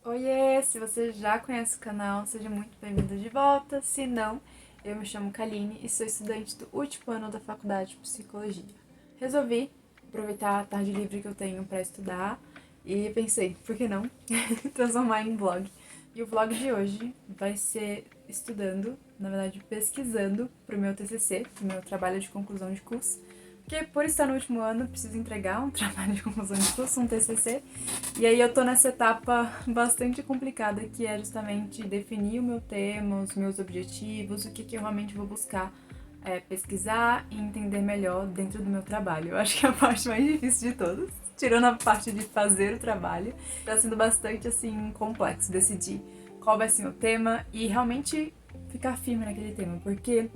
Oiê! Se você já conhece o canal, seja muito bem-vindo de volta. Se não, eu me chamo Kaline e sou estudante do último ano da faculdade de Psicologia. Resolvi aproveitar a tarde livre que eu tenho para estudar e pensei, por que não transformar em vlog? E o vlog de hoje vai ser estudando, na verdade pesquisando para o meu TCC, para o meu trabalho de conclusão de curso. Porque por estar no último ano, eu preciso entregar um trabalho de conclusão de curso, um TCC, e aí eu tô nessa etapa bastante complicada, que é justamente definir o meu tema, os meus objetivos, o que eu realmente vou buscar pesquisar e entender melhor dentro do meu trabalho. Eu acho que é a parte mais difícil de todas, tirando a parte de fazer o trabalho. Tá sendo bastante, assim, complexo decidir qual vai ser o tema e realmente ficar firme naquele tema, porque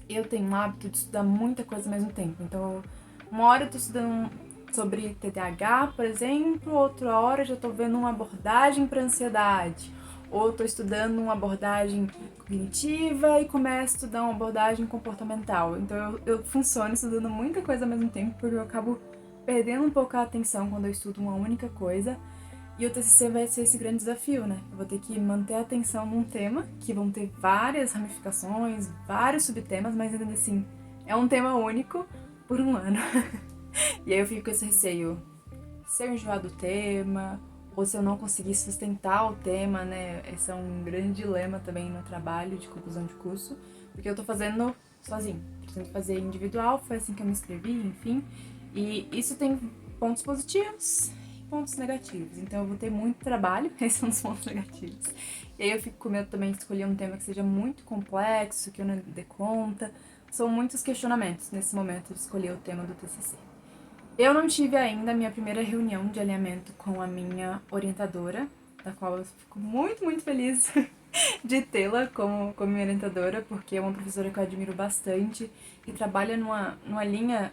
eu tenho um hábito de estudar muita coisa ao mesmo tempo. Então, uma hora eu tô estudando sobre TDAH, por exemplo, outra hora eu já tô vendo uma abordagem para ansiedade, ou tô estudando uma abordagem cognitiva e começo a estudar uma abordagem comportamental. Então eu funciono estudando muita coisa ao mesmo tempo, porque eu acabo perdendo um pouco a atenção quando eu estudo uma única coisa. E o TCC vai ser esse grande desafio, né? Eu vou ter que manter a atenção num tema, que vão ter várias ramificações, vários subtemas, mas ainda assim é um tema único por um ano. E aí eu fico com esse receio, se eu enjoar do tema, ou se eu não conseguir sustentar o tema, né? Esse é um grande dilema também no trabalho de conclusão de curso, porque eu tô fazendo sozinho, pretendo fazer individual, foi assim que eu me inscrevi, enfim. E isso tem pontos positivos e pontos negativos, então eu vou ter muito trabalho, esses são os pontos negativos. E aí eu fico com medo também de escolher um tema que seja muito complexo, que eu não dê conta. São muitos questionamentos nesse momento de escolher o tema do TCC. Eu não tive ainda a minha primeira reunião de alinhamento com a minha orientadora, da qual eu fico muito, muito feliz de tê-la como minha orientadora, porque é uma professora que eu admiro bastante e trabalha numa linha,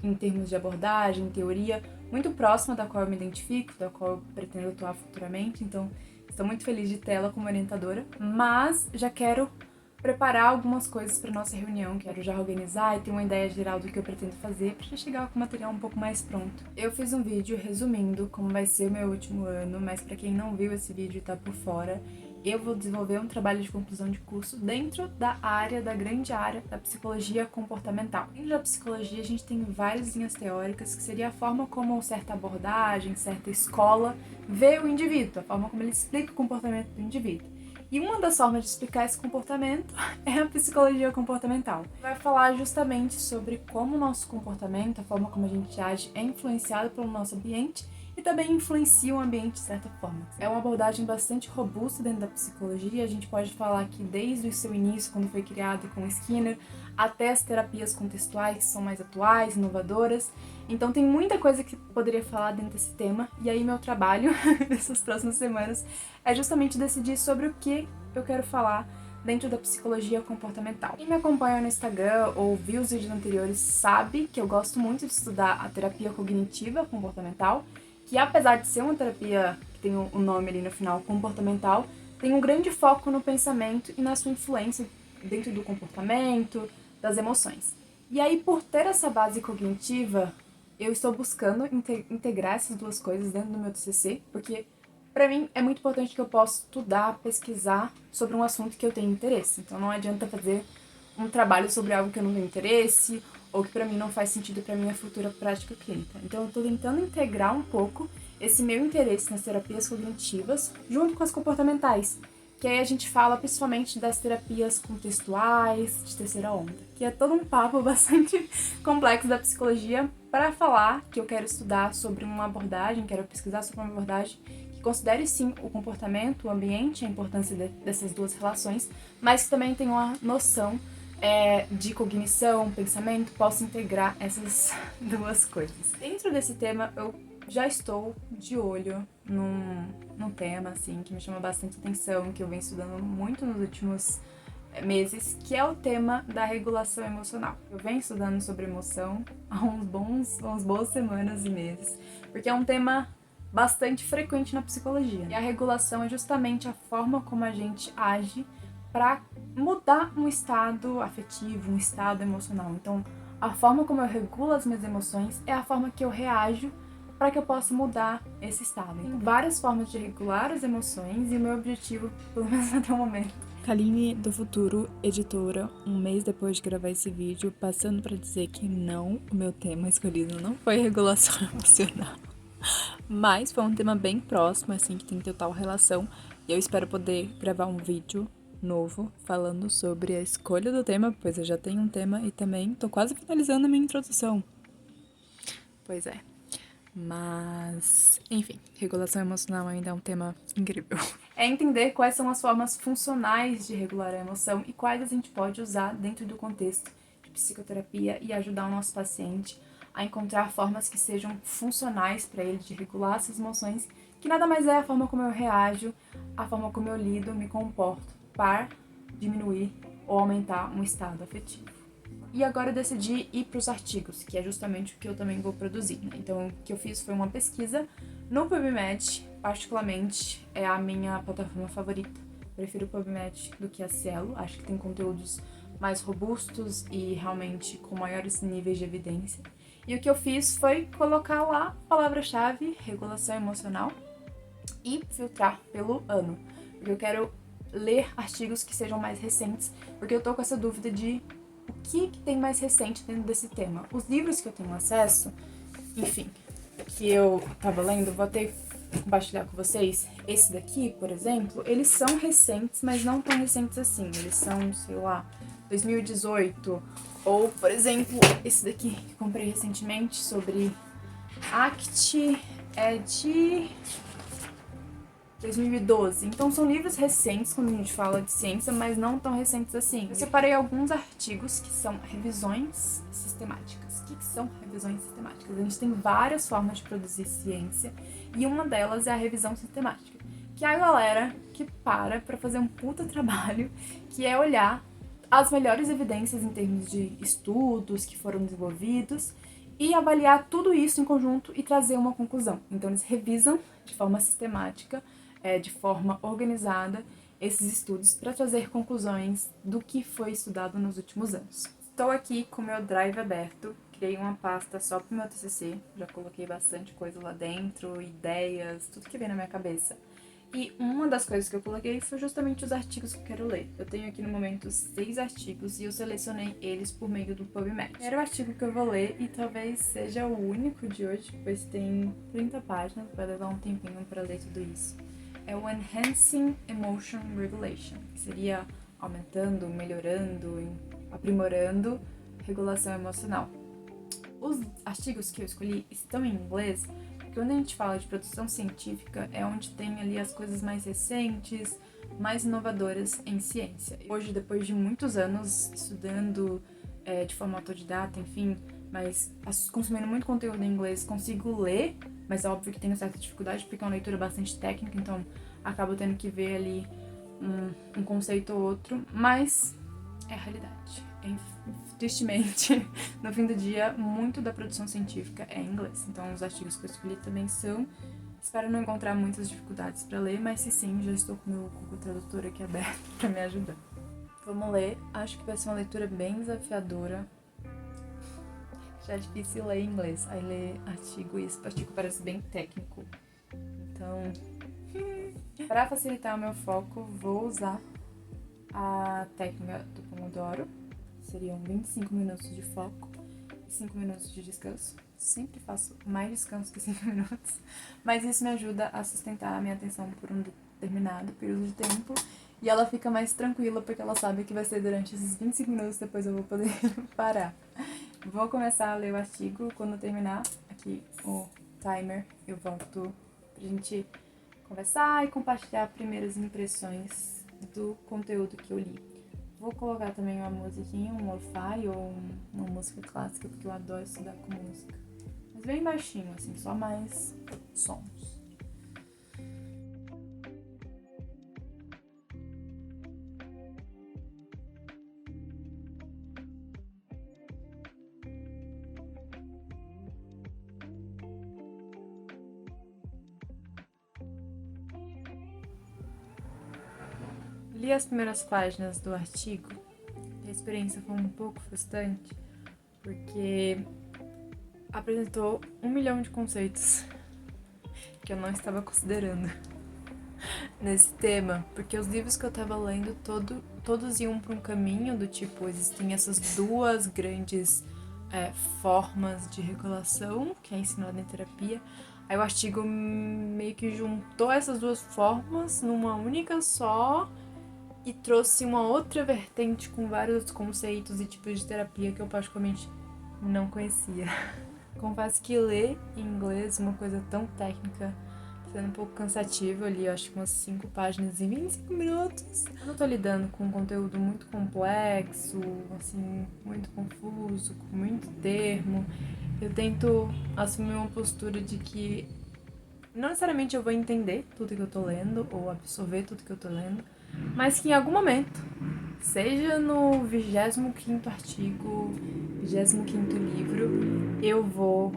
em termos de abordagem, teoria, muito próxima da qual eu me identifico, da qual eu pretendo atuar futuramente, então estou muito feliz de tê-la como orientadora, mas já quero preparar algumas coisas para nossa reunião, quero já organizar e ter uma ideia geral do que eu pretendo fazer para já chegar com o material um pouco mais pronto. Eu fiz um vídeo resumindo como vai ser o meu último ano, mas para quem não viu esse vídeo e tá por fora, eu vou desenvolver um trabalho de conclusão de curso dentro da grande área da psicologia comportamental. Dentro da psicologia, a gente tem várias linhas teóricas, que seria a forma como certa abordagem, certa escola vê o indivíduo, a forma como ele explica o comportamento do indivíduo. E uma das formas de explicar esse comportamento é a psicologia comportamental. Vai falar justamente sobre como o nosso comportamento, a forma como a gente age, é influenciado pelo nosso ambiente e também influencia o ambiente de certa forma. É uma abordagem bastante robusta dentro da psicologia. A gente pode falar que desde o seu início, quando foi criado com Skinner, até as terapias contextuais, que são mais atuais, inovadoras. Então tem muita coisa que poderia falar dentro desse tema, e aí meu trabalho nessas próximas semanas é justamente decidir sobre o que eu quero falar dentro da psicologia comportamental. Quem me acompanha no Instagram ou viu os vídeos anteriores sabe que eu gosto muito de estudar a terapia cognitiva comportamental, que apesar de ser uma terapia que tem o nome ali no final, comportamental, tem um grande foco no pensamento e na sua influência dentro do comportamento, das emoções. E aí, por ter essa base cognitiva, eu estou buscando integrar essas duas coisas dentro do meu TCC, porque para mim é muito importante que eu possa estudar, pesquisar sobre um assunto que eu tenho interesse. Então não adianta fazer um trabalho sobre algo que eu não tenho interesse ou que para mim não faz sentido para minha futura prática clínica. Então eu estou tentando integrar um pouco esse meu interesse nas terapias cognitivas junto com as comportamentais, que aí a gente fala principalmente das terapias contextuais de terceira onda, que é todo um papo bastante complexo da psicologia para falar que eu quero estudar sobre uma abordagem, quero pesquisar sobre uma abordagem que considere sim o comportamento, o ambiente, a importância dessas duas relações, mas que também tenha uma noção de cognição, pensamento, possa integrar essas duas coisas. Dentro desse tema, eu já estou de olho num tema assim que me chama bastante atenção, que eu venho estudando muito nos últimos meses, que é o tema da regulação emocional. Eu venho estudando sobre emoção há umas boas semanas e meses, porque é um tema bastante frequente na psicologia. E a regulação é justamente a forma como a gente age para mudar um estado afetivo, um estado emocional. Então, a forma como eu regulo as minhas emoções é a forma que eu reajo para que eu possa mudar esse estado. Tem várias formas de regular as emoções e o meu objetivo, pelo menos até o momento, Kaline do futuro, editora, um mês depois de gravar esse vídeo, passando para dizer que não, o meu tema escolhido não foi regulação emocional, mas foi um tema bem próximo, assim, que tem total relação, e eu espero poder gravar um vídeo novo falando sobre a escolha do tema, pois eu já tenho um tema e também tô quase finalizando a minha introdução. Pois é. Mas, enfim, regulação emocional ainda é um tema incrível. É entender quais são as formas funcionais de regular a emoção e quais a gente pode usar dentro do contexto de psicoterapia e ajudar o nosso paciente a encontrar formas que sejam funcionais para ele de regular essas emoções, que nada mais é a forma como eu reajo, a forma como eu lido, me comporto para diminuir ou aumentar um estado afetivo. E agora eu decidi ir para os artigos, que é justamente o que eu também vou produzir, né? Então, o que eu fiz foi uma pesquisa no PubMed, particularmente é a minha plataforma favorita. Prefiro o PubMed do que a Cielo, acho que tem conteúdos mais robustos e realmente com maiores níveis de evidência. E o que eu fiz foi colocar lá a palavra-chave regulação emocional e filtrar pelo ano, porque eu quero ler artigos que sejam mais recentes, porque eu tô com essa dúvida de o que tem mais recente dentro desse tema. Os livros que eu tenho acesso, enfim, que eu tava lendo, vou até compartilhar com vocês. Esse daqui, por exemplo, eles são recentes, mas não tão recentes assim. Eles são, sei lá, 2018. Ou, por exemplo, esse daqui que eu comprei recentemente sobre ACT é de 2012. Então são livros recentes quando a gente fala de ciência, mas não tão recentes assim. Eu separei alguns artigos que são revisões sistemáticas. O que são revisões sistemáticas? A gente tem várias formas de produzir ciência e uma delas é a revisão sistemática, que é a galera que para fazer um puta trabalho, que é olhar as melhores evidências em termos de estudos que foram desenvolvidos e avaliar tudo isso em conjunto e trazer uma conclusão. Então eles revisam de forma sistemática, de forma organizada, esses estudos para trazer conclusões do que foi estudado nos últimos anos. Estou aqui com o meu Drive aberto, criei uma pasta só para o meu TCC, já coloquei bastante coisa lá dentro, ideias, tudo que vem na minha cabeça. E uma das coisas que eu coloquei foi justamente os artigos que eu quero ler. Eu tenho aqui no momento 6 artigos e eu selecionei eles por meio do PubMed. Era o artigo que eu vou ler e talvez seja o único de hoje, pois tem 30 páginas, vai levar um tempinho para ler tudo isso. É o Enhancing Emotion Regulation, que seria aumentando, melhorando, aprimorando regulação emocional. Os artigos que eu escolhi estão em inglês, porque quando a gente fala de produção científica é onde tem ali as coisas mais recentes, mais inovadoras em ciência. Hoje, depois de muitos anos estudando de forma autodidata, enfim, mas consumindo muito conteúdo em inglês, consigo ler, mas é óbvio que tenho certa dificuldade porque é uma leitura bastante técnica, então acabo tendo que ver ali um conceito ou outro, mas é a realidade. Tristemente, no fim do dia, muito da produção científica é em inglês. Então, os artigos que eu escolhi também são. Espero não encontrar muitas dificuldades para ler, mas se sim, já estou com o meu Google Tradutor aqui aberto para me ajudar. Vamos ler. Acho que vai ser uma leitura bem desafiadora. Já é difícil ler em inglês. Aí ler artigo, e esse artigo parece bem técnico. Então, para facilitar o meu foco, vou usar a técnica do Pomodoro. Seriam 25 minutos de foco e 5 minutos de descanso. Sempre faço mais descanso que 5 minutos, mas isso me ajuda a sustentar a minha atenção por um determinado período de tempo e ela fica mais tranquila porque ela sabe que vai ser durante esses 25 minutos, depois eu vou poder parar. Vou começar a ler o artigo, quando terminar aqui o timer eu volto pra gente conversar e compartilhar primeiras impressões do conteúdo que eu li. Vou colocar também uma musiquinha, um lo-fi ou uma música clássica, porque eu adoro estudar com música. Mas bem baixinho, assim, só mais sons. Li as primeiras páginas do artigo e a experiência foi um pouco frustrante, porque apresentou 1 milhão de conceitos que eu não estava considerando nesse tema, porque os livros que eu tava lendo todos iam para um caminho do tipo, existem essas duas grandes formas de regulação que é ensinada em terapia. Aí o artigo meio que juntou essas duas formas numa única só e trouxe uma outra vertente com vários outros conceitos e tipos de terapia que eu particularmente não conhecia. Confesso que ler em inglês uma coisa tão técnica sendo um pouco cansativo ali, acho que umas 5 páginas em 25 minutos. Eu tô lidando com um conteúdo muito complexo, assim, muito confuso, com muito termo. Eu tento assumir uma postura de que não necessariamente eu vou entender tudo que eu tô lendo ou absorver tudo que eu tô lendo, mas que em algum momento, seja no 25º artigo, 25º livro, eu vou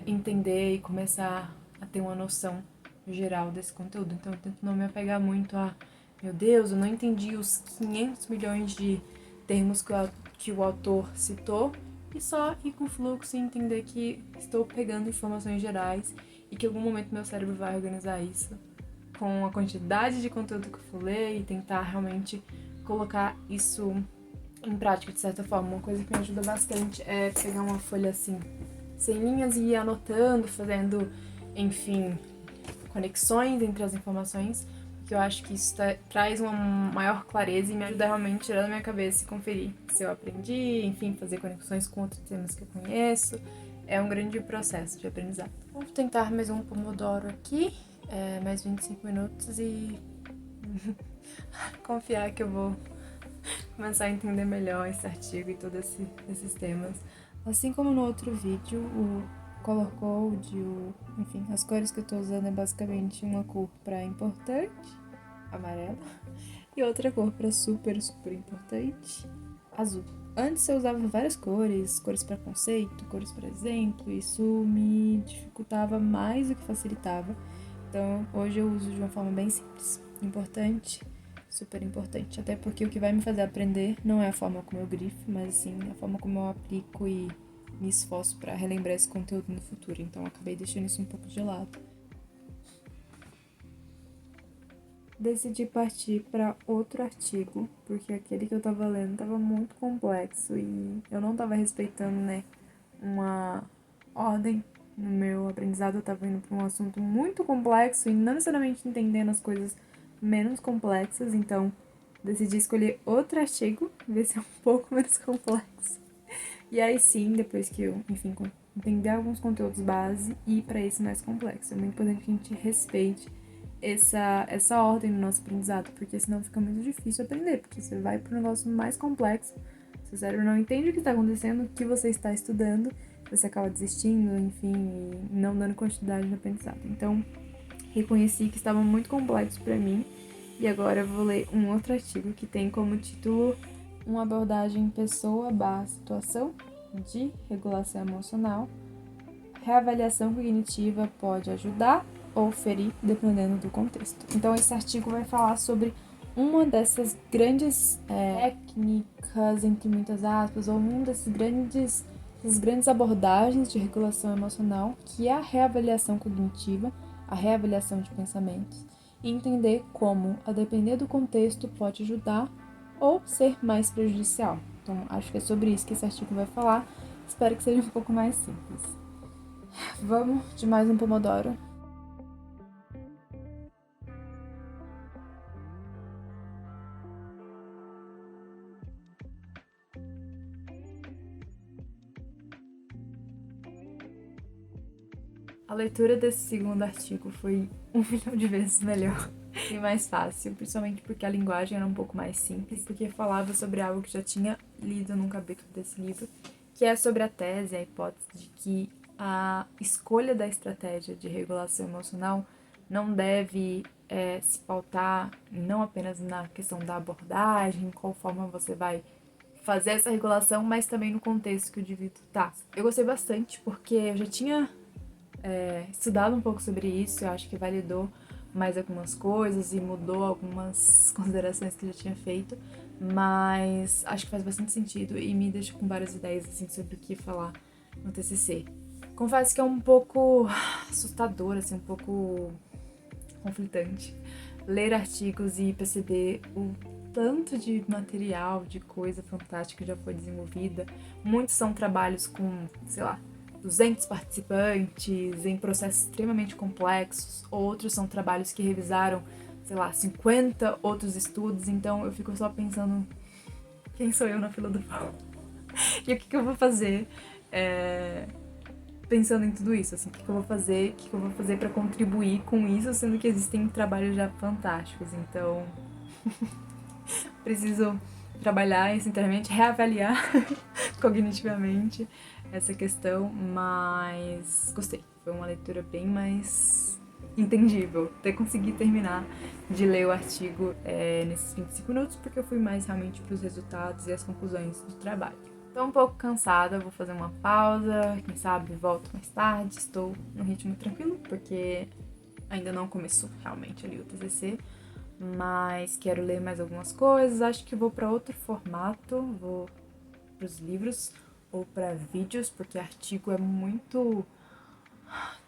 entender e começar a ter uma noção geral desse conteúdo. Então eu tento não me apegar muito a, meu Deus, eu não entendi os 500 milhões de termos que o autor citou, e só ir com o fluxo e entender que estou pegando informações gerais e que em algum momento meu cérebro vai organizar isso com a quantidade de conteúdo que eu for ler e tentar realmente colocar isso em prática de certa forma. Uma coisa que me ajuda bastante é pegar uma folha assim, sem linhas, e ir anotando, fazendo, enfim, conexões entre as informações, porque eu acho que isso traz uma maior clareza e me ajuda realmente a tirar da minha cabeça e conferir se eu aprendi, enfim, fazer conexões com outros temas que eu conheço. É um grande processo de aprendizado. Vamos tentar mais um Pomodoro aqui, mais 25 minutos e confiar que eu vou começar a entender melhor esse artigo e todos esses temas. Assim como no outro vídeo, o color code, enfim, as cores que eu tô usando é basicamente uma cor para importante, amarelo, e outra cor para super, super importante, azul. Antes eu usava várias cores para conceito, cores para exemplo, isso me dificultava mais do que facilitava. Então hoje eu uso de uma forma bem simples, importante, super importante, até porque o que vai me fazer aprender não é a forma como eu grifo, mas sim a forma como eu aplico e me esforço para relembrar esse conteúdo no futuro. Então eu acabei deixando isso um pouco de lado. Decidi partir para outro artigo, porque aquele que eu tava lendo tava muito complexo e eu não tava respeitando, né, uma ordem no meu aprendizado. Eu tava indo para um assunto muito complexo e não necessariamente entendendo as coisas menos complexas, então decidi escolher outro artigo, ver se é um pouco menos complexo. E aí sim, depois que eu, enfim, entender alguns conteúdos base e ir para esse mais complexo. É muito importante que a gente respeite essa ordem no nosso aprendizado, porque senão fica muito difícil aprender, porque você vai para um negócio mais complexo, seu cérebro não entende o que está acontecendo, o que você está estudando, você acaba desistindo, enfim, e não dando continuidade no aprendizado. Então, reconheci que estava muito complexo para mim, e agora eu vou ler um outro artigo que tem como título uma abordagem pessoa/situação de regulação emocional. Reavaliação cognitiva pode ajudar ou ferir, dependendo do contexto. Então, esse artigo vai falar sobre uma dessas grandes técnicas, entre muitas aspas, ou uma dessas grandes abordagens de regulação emocional, que é a reavaliação cognitiva, a reavaliação de pensamentos, e entender como, a depender do contexto, pode ajudar ou ser mais prejudicial. Então, acho que é sobre isso que esse artigo vai falar. Espero que seja um pouco mais simples. Vamos de mais um Pomodoro. A leitura desse segundo artigo foi 1 milhão de vezes melhor e mais fácil, principalmente porque a linguagem era um pouco mais simples, porque falava sobre algo que já tinha lido num capítulo desse livro, que é sobre a tese, a hipótese de que a escolha da estratégia de regulação emocional não deve se pautar não apenas na questão da abordagem, qual forma você vai fazer essa regulação, mas também no contexto que o indivíduo tá. Eu gostei bastante porque eu já tinha estudado um pouco sobre isso, eu acho que validou mais algumas coisas e mudou algumas considerações que eu já tinha feito, mas acho que faz bastante sentido e me deixa com várias ideias assim sobre o que falar no TCC. Confesso que é um pouco assustador, assim, um pouco conflitante ler artigos e perceber o tanto de material, de coisa fantástica que já foi desenvolvida. Muitos são trabalhos com, sei lá, 200 participantes em processos extremamente complexos, outros são trabalhos que revisaram, sei lá, 50 outros estudos, então eu fico só pensando, quem sou eu na fila do pão? E o que eu vou fazer pensando em tudo isso, assim, o que eu vou fazer para contribuir com isso, sendo que existem trabalhos já fantásticos, então preciso trabalhar isso internamente, reavaliar cognitivamente essa questão, mas gostei. Foi uma leitura bem mais entendível. Até consegui terminar de ler o artigo nesses 25 minutos, porque eu fui mais realmente para os resultados e as conclusões do trabalho. Tô um pouco cansada, vou fazer uma pausa, quem sabe volto mais tarde. Estou no ritmo tranquilo, porque ainda não começou realmente ali o TCC, mas quero ler mais algumas coisas. Acho que vou para outro formato, vou para os livros ou para vídeos, porque artigo é muito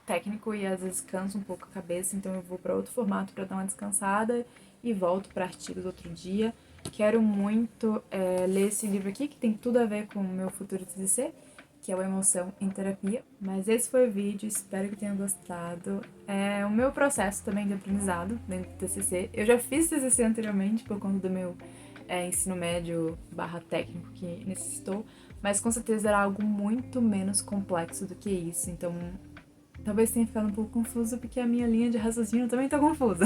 técnico e às vezes cansa um pouco a cabeça, então eu vou para outro formato para dar uma descansada e volto para artigos outro dia. Quero muito ler esse livro aqui, que tem tudo a ver com o meu futuro TCC, que é o Emoção em Terapia. Mas esse foi o vídeo, espero que tenham gostado. É o meu processo também de aprendizado dentro do TCC. Eu já fiz TCC anteriormente por conta do meu ensino médio / técnico que necessitou, mas com certeza era algo muito menos complexo do que isso, então talvez tenha ficado um pouco confuso porque a minha linha de raciocínio também tá confusa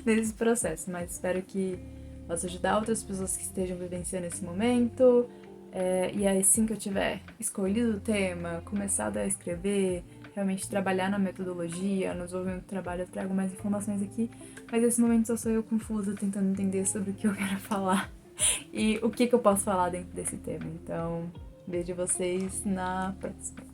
nesse processo, mas espero que possa ajudar outras pessoas que estejam vivenciando esse momento. E aí, assim que eu tiver escolhido o tema, começado a escrever, realmente trabalhar na metodologia, no desenvolvimento do trabalho, eu trago mais informações aqui, mas nesse momento só sou eu confusa, tentando entender sobre o que eu quero falar e o que eu posso falar dentro desse tema. Então, vejo vocês na próxima.